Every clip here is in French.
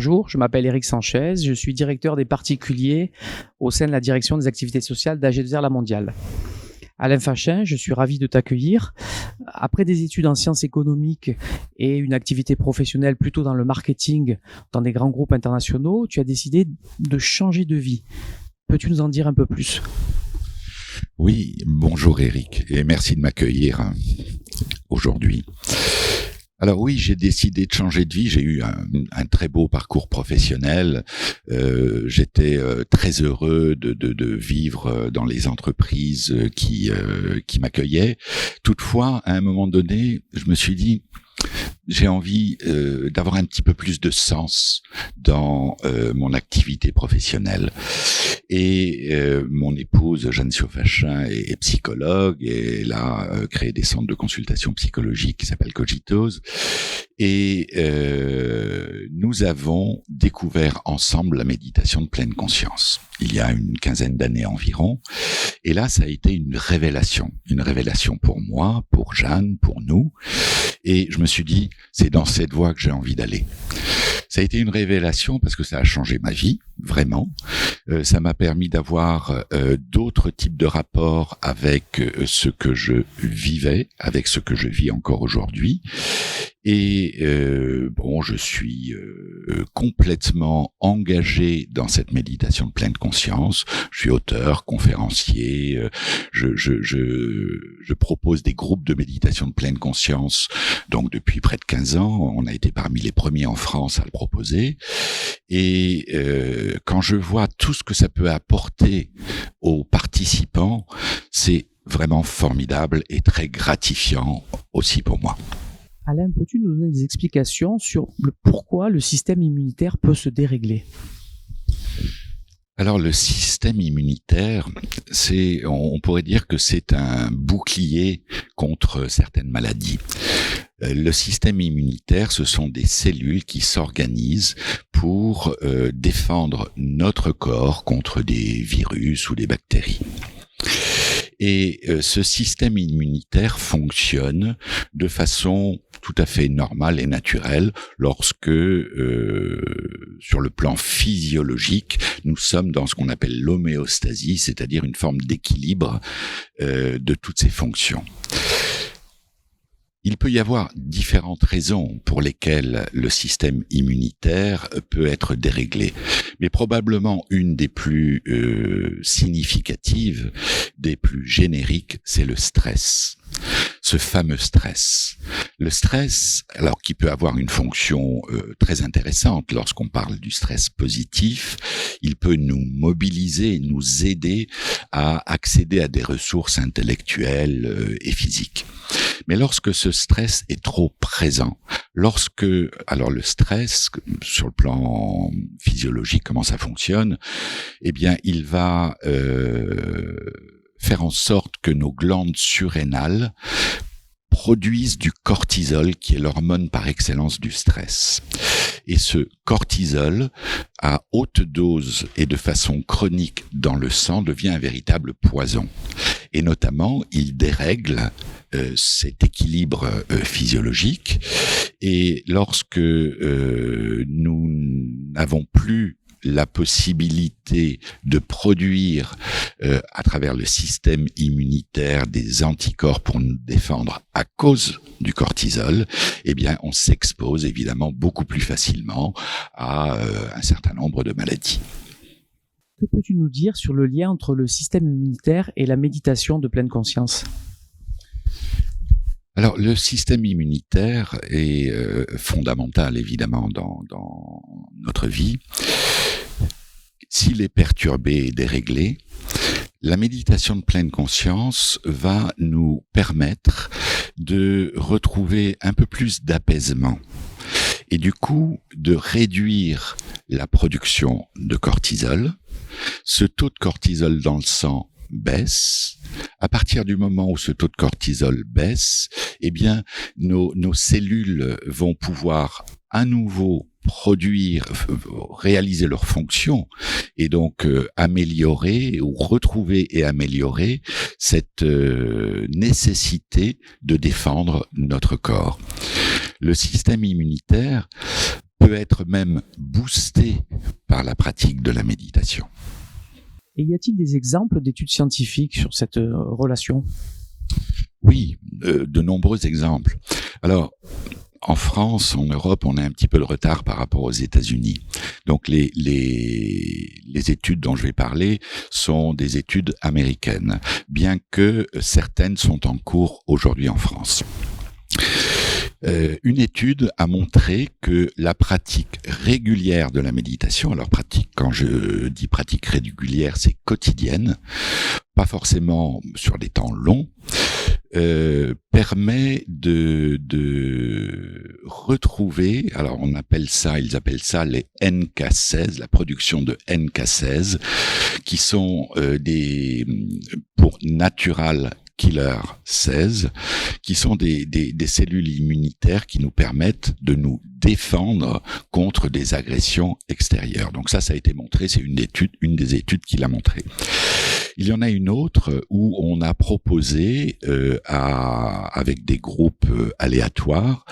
Bonjour, je m'appelle Eric Sanchez, je suis directeur des particuliers au sein de la direction des activités sociales d'AG2R La Mondiale. Alain Fachin, je suis ravi de t'accueillir. Après des études en sciences économiques et une activité professionnelle plutôt dans le marketing dans des grands groupes internationaux, tu as décidé de changer de vie. Peux-tu nous en dire un peu plus ? Oui, bonjour Eric, et merci de m'accueillir aujourd'hui. Alors oui, j'ai décidé de changer de vie. J'ai eu un très beau parcours professionnel. J'étais très heureux de vivre dans les entreprises qui m'accueillaient. Toutefois, à un moment donné, je me suis dit, j'ai envie d'avoir un petit peu plus de sens dans mon activité professionnelle. Et mon épouse, Jeanne Fachin, est psychologue et elle a créé des centres de consultation psychologique qui s'appellent Cogitos. Et nous avons découvert ensemble la méditation de pleine conscience, il y a une quinzaine d'années environ. Et là, ça a été une révélation pour moi, pour Jeanne, pour nous. Et je me suis dit, c'est dans cette voie que j'ai envie d'aller. Ça a été une révélation parce que ça a changé ma vie, vraiment. Ça m'a permis d'avoir d'autres types de rapports avec ce que je vivais, avec ce que je vis encore aujourd'hui. Et je suis complètement engagé dans cette méditation de pleine conscience. Je suis auteur, conférencier. Je propose des groupes de méditation de pleine conscience. Donc depuis près de 15 ans, on a été parmi les premiers en France à le proposer. Et quand je vois tout ce que ça peut apporter aux participants, c'est vraiment formidable et très gratifiant aussi pour moi. Alain, peux-tu nous donner des explications sur pourquoi le système immunitaire peut se dérégler ? Alors le système immunitaire, on pourrait dire que c'est un bouclier contre certaines maladies. Le système immunitaire, ce sont des cellules qui s'organisent pour défendre notre corps contre des virus ou des bactéries. Et ce système immunitaire fonctionne de façon tout à fait normale et naturelle lorsque, sur le plan physiologique, nous sommes dans ce qu'on appelle l'homéostasie, c'est-à-dire une forme d'équilibre de toutes ces fonctions. Il peut y avoir différentes raisons pour lesquelles le système immunitaire peut être déréglé. Mais probablement une des plus significatives, des plus génériques, c'est le stress. Ce fameux stress. Le stress, alors qui peut avoir une fonction très intéressante lorsqu'on parle du stress positif, il peut nous mobiliser, nous aider à accéder à des ressources intellectuelles et physiques. Mais lorsque ce stress est trop présent, alors le stress, sur le plan physiologique, comment ça fonctionne, eh bien, il va faire en sorte que nos glandes surrénales produisent du cortisol, qui est l'hormone par excellence du stress. Et ce cortisol, à haute dose et de façon chronique dans le sang, devient un véritable poison. Et notamment, il dérègle cet équilibre physiologique. Et lorsque nous n'avons plus la possibilité de produire à travers le système immunitaire des anticorps pour nous défendre à cause du cortisol, eh bien on s'expose évidemment beaucoup plus facilement à un certain nombre de maladies. Que peux-tu nous dire sur le lien entre le système immunitaire et la méditation de pleine conscience ? Alors, le système immunitaire est fondamental, évidemment, dans notre vie. S'il est perturbé et déréglé, la méditation de pleine conscience va nous permettre de retrouver un peu plus d'apaisement et du coup de réduire la production de cortisol. Ce taux de cortisol dans le sang baisse. À partir du moment où ce taux de cortisol baisse, eh bien, nos cellules vont pouvoir à nouveau réaliser leur fonction et donc améliorer ou retrouver et améliorer cette nécessité de défendre notre corps. Le système immunitaire peut être même boosté par la pratique de la méditation. Et y a-t-il des exemples d'études scientifiques sur cette relation ? Oui, de nombreux exemples. Alors, en France, en Europe, on a un petit peu de retard par rapport aux États-Unis. Donc les études dont je vais parler sont des études américaines, bien que certaines sont en cours aujourd'hui en France. Une étude a montré que la pratique régulière de la méditation, alors pratique, quand je dis pratique régulière, c'est quotidienne, pas forcément sur des temps longs, permet de retrouver, alors ils appellent ça les NK16, la production de NK16, qui sont pour Natural Killer 16, qui sont des cellules immunitaires qui nous permettent de nous défendre contre des agressions extérieures. Donc ça a été montré, c'est une des études qui l'a montré. Il y en a une autre où on a proposé avec des groupes aléatoires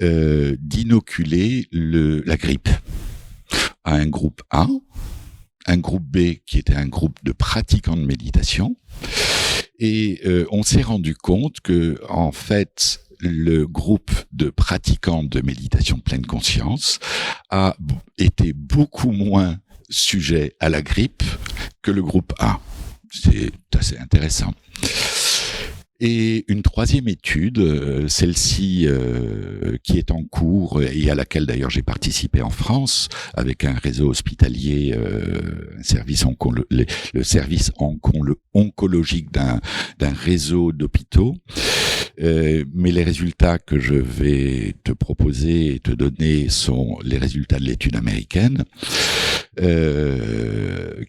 d'inoculer la grippe à un groupe A, un groupe B qui était un groupe de pratiquants de méditation, et on s'est rendu compte que en fait le groupe de pratiquants de méditation de pleine conscience a été beaucoup moins sujet à la grippe que le groupe A. C'est assez intéressant. Et une troisième étude, celle-ci qui est en cours et à laquelle d'ailleurs j'ai participé en France avec un réseau hospitalier, le service oncologique d'un réseau d'hôpitaux. Mais les résultats que je vais te proposer et te donner sont les résultats de l'étude américaine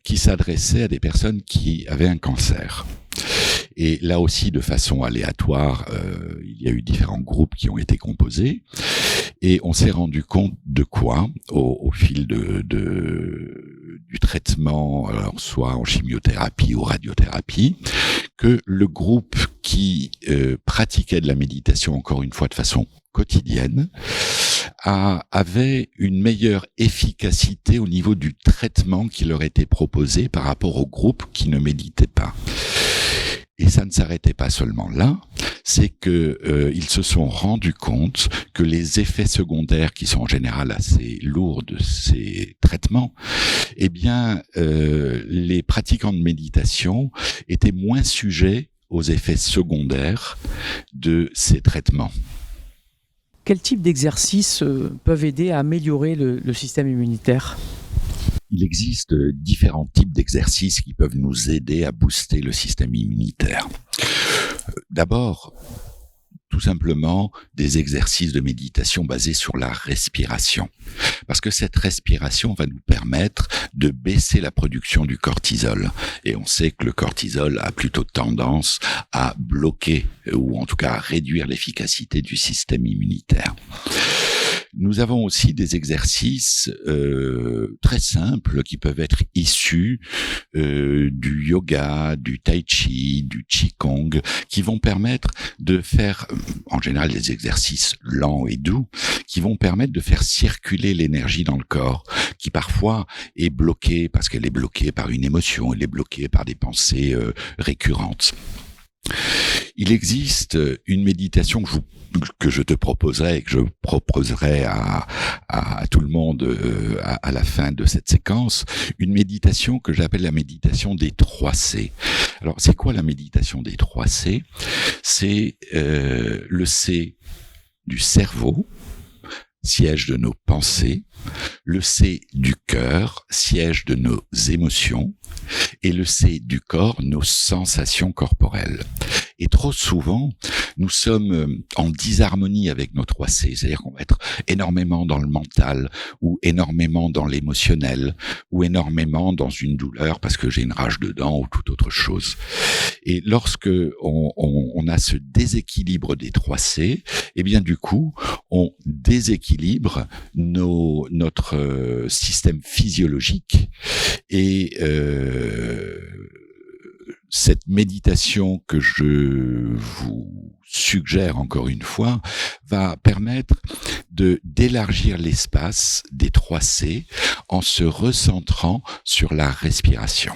qui s'adressait à des personnes qui avaient un cancer. Et là aussi, de façon aléatoire, il y a eu différents groupes qui ont été composés, et on s'est rendu compte de quoi au fil du traitement, alors soit en chimiothérapie ou radiothérapie, que le groupe qui pratiquait de la méditation, encore une fois de façon quotidienne, avait une meilleure efficacité au niveau du traitement qui leur était proposé par rapport au groupe qui ne méditait pas. Et ça ne s'arrêtait pas seulement là, c'est que ils se sont rendus compte que les effets secondaires, qui sont en général assez lourds de ces traitements, eh bien, les pratiquants de méditation étaient moins sujets aux effets secondaires de ces traitements. Quel type d'exercices peuvent aider à améliorer le système immunitaire ? Il existe différents types d'exercices qui peuvent nous aider à booster le système immunitaire. D'abord, tout simplement des exercices de méditation basés sur la respiration. Parce que cette respiration va nous permettre de baisser la production du cortisol. Et on sait que le cortisol a plutôt tendance à bloquer, ou en tout cas à réduire l'efficacité du système immunitaire. Nous avons aussi des exercices très simples qui peuvent être issus du yoga, du tai chi, du qigong, qui vont permettre de faire, en général des exercices lents et doux, qui vont permettre de faire circuler l'énergie dans le corps, qui parfois est bloquée parce qu'elle est bloquée par une émotion, elle est bloquée par des pensées récurrentes. Il existe une méditation que je te proposerai et que je proposerai à tout le monde à la fin de cette séquence, une méditation que j'appelle la méditation des 3 C. Alors, c'est quoi la méditation des 3 C ? C'est le C du cerveau, siège de nos pensées, le C du cœur, siège de nos émotions, et le C du corps, nos sensations corporelles. Et trop souvent, nous sommes en disharmonie avec nos 3 C, c'est-à-dire qu'on va être énormément dans le mental, ou énormément dans l'émotionnel, ou énormément dans une douleur parce que j'ai une rage dedans, ou toute autre chose. Et lorsque on a ce déséquilibre des 3 C, eh bien du coup, on déséquilibre notre système physiologique, et cette méditation que je vous suggère encore une fois va permettre d'élargir l'espace des 3C en se recentrant sur la respiration.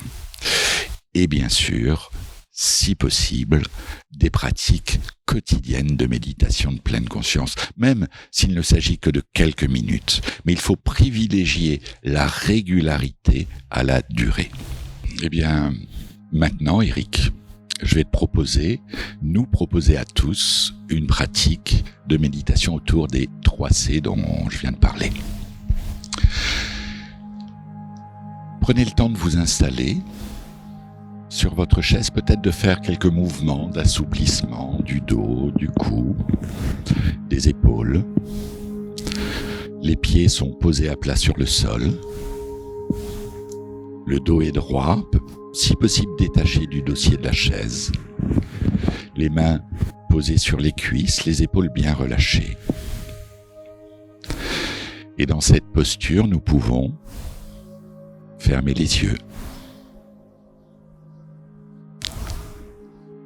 Et bien sûr, si possible, des pratiques quotidiennes de méditation de pleine conscience, même s'il ne s'agit que de quelques minutes. Mais il faut privilégier la régularité à la durée. Eh bien, maintenant, Eric, je vais nous proposer à tous une pratique de méditation autour des 3C dont je viens de parler. Prenez le temps de vous installer sur votre chaise, peut-être de faire quelques mouvements d'assouplissement du dos, du cou, des épaules. Les pieds sont posés à plat sur le sol. Le dos est droit, si possible détaché du dossier de la chaise. Les mains posées sur les cuisses, les épaules bien relâchées. Et dans cette posture, nous pouvons fermer les yeux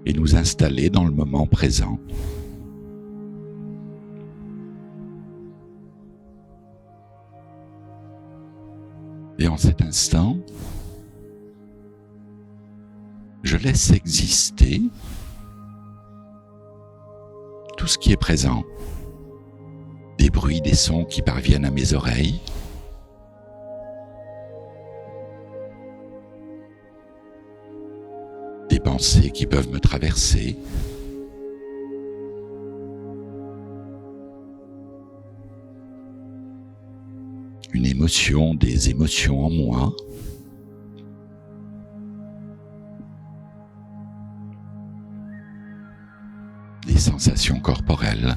et nous installer dans le moment présent. Et en cet instant, je laisse exister tout ce qui est présent. Des bruits, des sons qui parviennent à mes oreilles. Des pensées qui peuvent me traverser. Une émotion, des émotions en moi. Des sensations corporelles.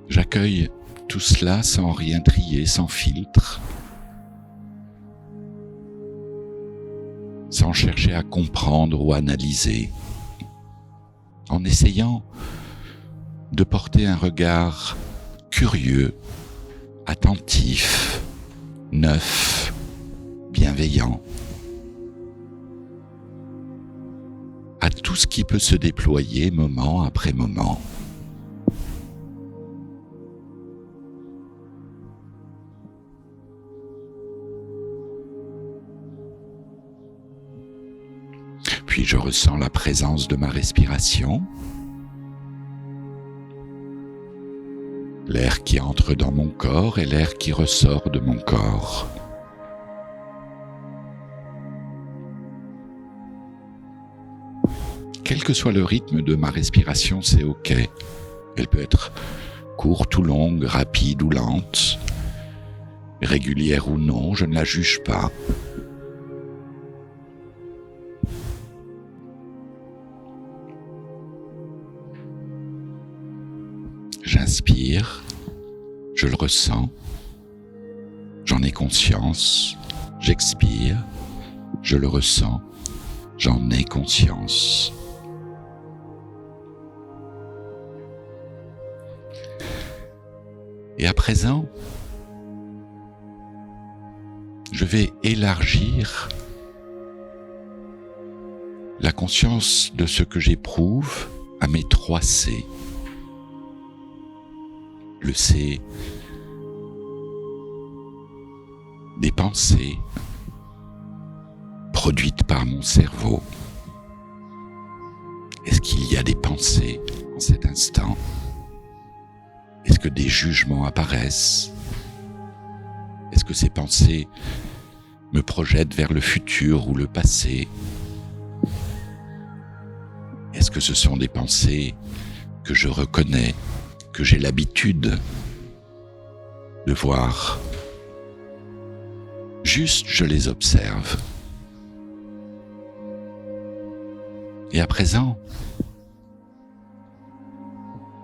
J'accueille tout cela sans rien trier, sans filtre, sans chercher à comprendre ou analyser, en essayant de porter un regard curieux, attentif, neuf, bienveillant à tout ce qui peut se déployer moment après moment. Puis je ressens la présence de ma respiration, l'air qui entre dans mon corps et l'air qui ressort de mon corps. Quel que soit le rythme de ma respiration, c'est OK. Elle peut être courte ou longue, rapide ou lente, régulière ou non, je ne la juge pas. J'inspire, je le ressens, j'en ai conscience, j'expire, je le ressens, j'en ai conscience. Et à présent, je vais élargir la conscience de ce que j'éprouve à mes 3C. Le C des pensées produites par mon cerveau. Est-ce qu'il y a des pensées en cet instant? Est-ce que des jugements apparaissent? Est-ce que ces pensées me projettent vers le futur ou le passé? Est-ce que ce sont des pensées que je reconnais, que j'ai l'habitude de voir? Juste, je les observe. Et à présent,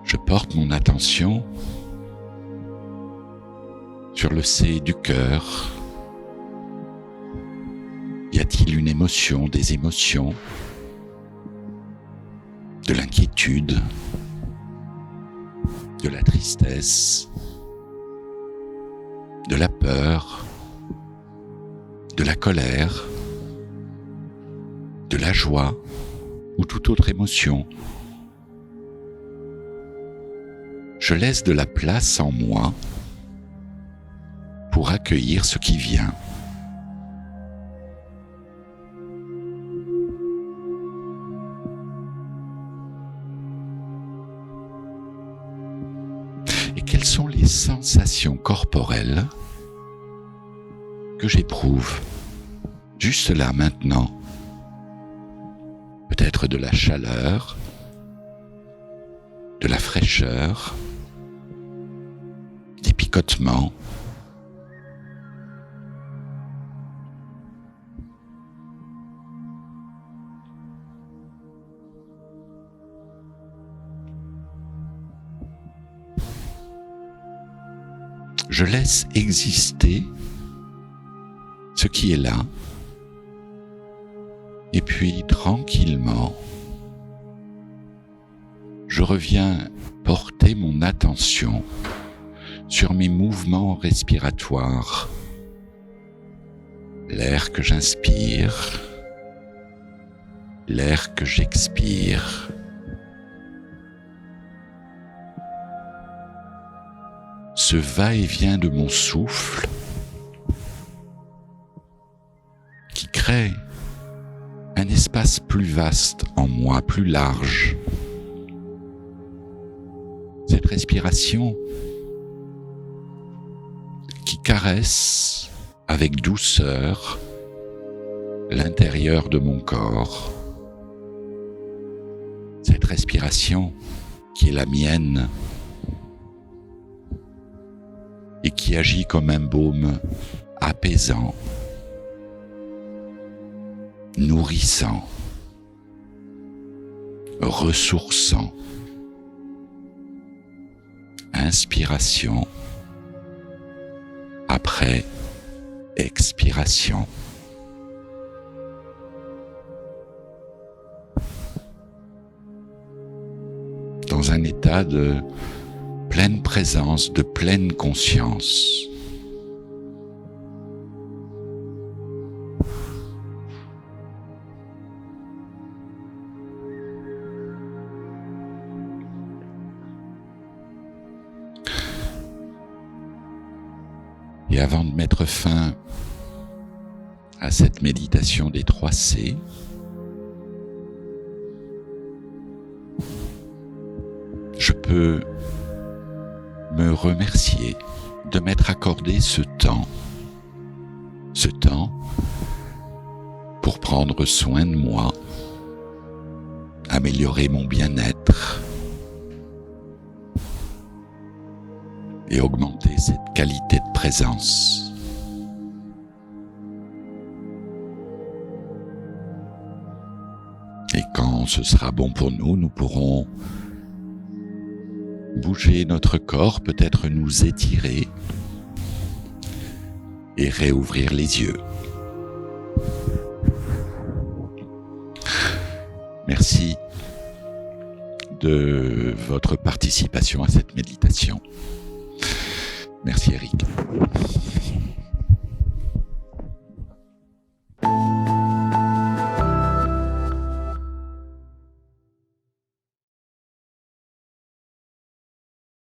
je porte mon attention sur le C du cœur. Y a-t-il une émotion, des émotions, de l'inquiétude, de la tristesse, de la peur, de la colère, de la joie ou toute autre émotion. Je laisse de la place en moi pour accueillir ce qui vient. Et quelles sont les sensations corporelles que j'éprouve juste là maintenant? Peut-être de la chaleur, de la fraîcheur, des picotements. Je laisse exister ce qui est là, et puis tranquillement, je reviens porter mon attention sur mes mouvements respiratoires, l'air que j'inspire, l'air que j'expire. Ce va-et-vient de mon souffle qui crée un espace plus vaste en moi, plus large. Cette respiration qui caresse avec douceur l'intérieur de mon corps. Cette respiration qui est la mienne et qui agit comme un baume apaisant, nourrissant, ressourçant. Inspiration après expiration. Dans un état de pleine présence, de pleine conscience. Et avant de mettre fin à cette méditation des 3 C, je peux me remercier de m'être accordé ce temps pour prendre soin de moi, améliorer mon bien-être et augmenter cette qualité de présence. Et quand ce sera bon pour nous, nous pourrons bouger notre corps, peut-être nous étirer et réouvrir les yeux. Merci de votre participation à cette méditation. Merci Eric.